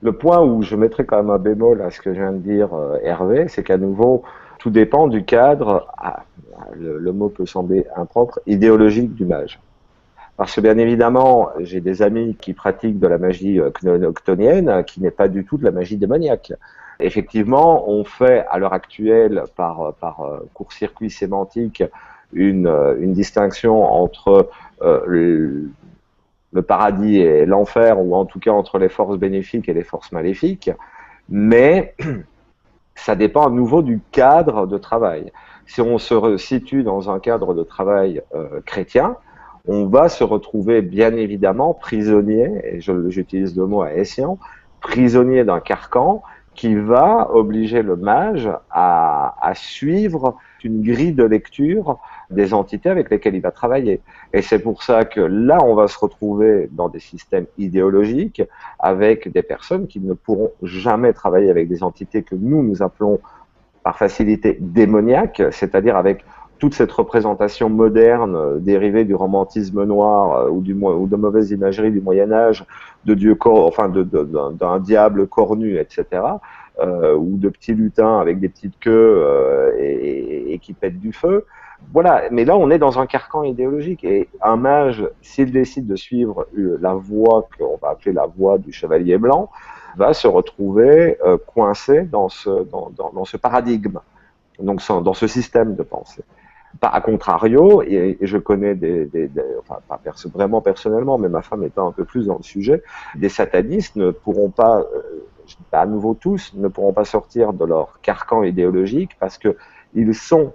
Le point où je mettrais quand même un bémol à ce que vient de dire Hervé, c'est qu'à nouveau, tout dépend du cadre, le mot peut sembler impropre, idéologique du mage. Parce que bien évidemment, j'ai des amis qui pratiquent de la magie chtonienne, qui n'est pas du tout de la magie démoniaque. Effectivement, on fait à l'heure actuelle, par court-circuit sémantique, une distinction entre le paradis et l'enfer, ou en tout cas entre les forces bénéfiques et les forces maléfiques, mais ça dépend à nouveau du cadre de travail. Si on se situe dans un cadre de travail chrétien, on va se retrouver bien évidemment prisonnier, et j'utilise le mot à escient, prisonnier d'un carcan qui va obliger le mage à suivre une grille de lecture des entités avec lesquelles il va travailler. Et c'est pour ça que là, on va se retrouver dans des systèmes idéologiques avec des personnes qui ne pourront jamais travailler avec des entités que nous appelons par facilité démoniaques, c'est-à-dire avec toute cette représentation moderne dérivée du romantisme noir ou de mauvaise imagerie du Moyen Âge, de dieu enfin d'un diable cornu, etc., ou de petits lutins avec des petites queues et qui pètent du feu. Voilà, mais là on est dans un carcan idéologique, et un mage, s'il décide de suivre la voie qu'on va appeler la voie du chevalier blanc, va se retrouver coincé dans ce paradigme, donc dans ce système de pensée. A contrario, et je connais enfin pas vraiment personnellement, mais ma femme étant un peu plus dans le sujet, des satanistes ne pourront pas, à nouveau tous, ne pourront pas sortir de leur carcan idéologique parce que ils sont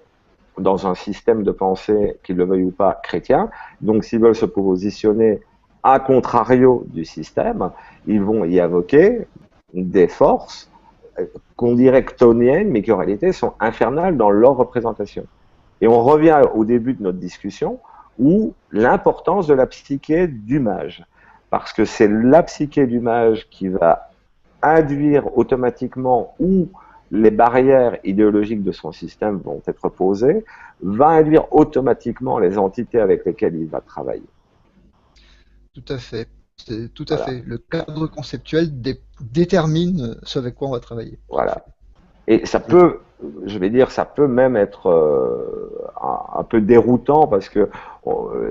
dans un système de pensée, qu'ils le veuillent ou pas, chrétien. Donc s'ils veulent se positionner à contrario du système, ils vont y invoquer des forces qu'on dirait chtoniennes, mais qui en réalité sont infernales dans leur représentation. Et on revient au début de notre discussion, où l'importance de la psyché du mage. Parce que c'est la psyché du mage qui va induire automatiquement où les barrières idéologiques de son système vont être posées, va induire automatiquement les entités avec lesquelles il va travailler. Tout à fait. C'est tout à Voilà. fait. Le cadre conceptuel détermine ce avec quoi on va travailler. Tout à fait. Voilà. Et ça Et peut, je vais dire, ça peut même être un peu déroutant parce que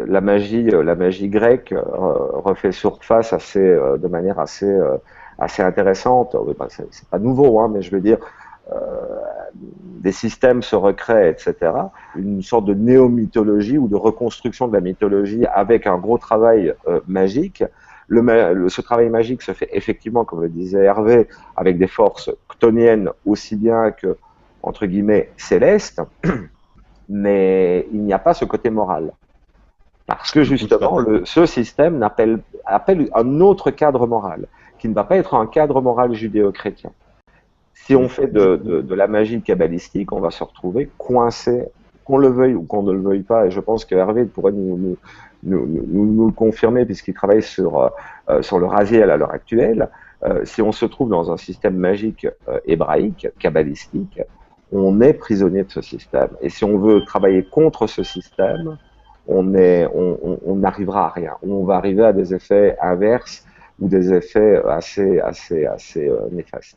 la magie grecque refait surface de manière assez intéressante. Ben, c'est pas nouveau, hein, mais je veux dire, euh, des systèmes se recréent, etc. Une sorte de néo-mythologie ou de reconstruction de la mythologie avec un gros travail magique. Ce travail magique se fait effectivement, comme le disait Hervé, avec des forces chtoniennes aussi bien que, entre guillemets, célestes, mais il n'y a pas ce côté moral. Parce que Je justement, constate. ce système appelle un autre cadre moral, qui ne va pas être un cadre moral judéo-chrétien. Si on fait de la magie kabbalistique, on va se retrouver coincé, qu'on le veuille ou qu'on ne le veuille pas, et je pense que Hervé pourrait nous le confirmer puisqu'il travaille sur le Raziel à l'heure actuelle. Si on se trouve dans un système magique hébraïque, kabbalistique, on est prisonnier de ce système. Et si on veut travailler contre ce système, on n'arrivera à rien. On va arriver à des effets inverses ou des effets assez néfastes.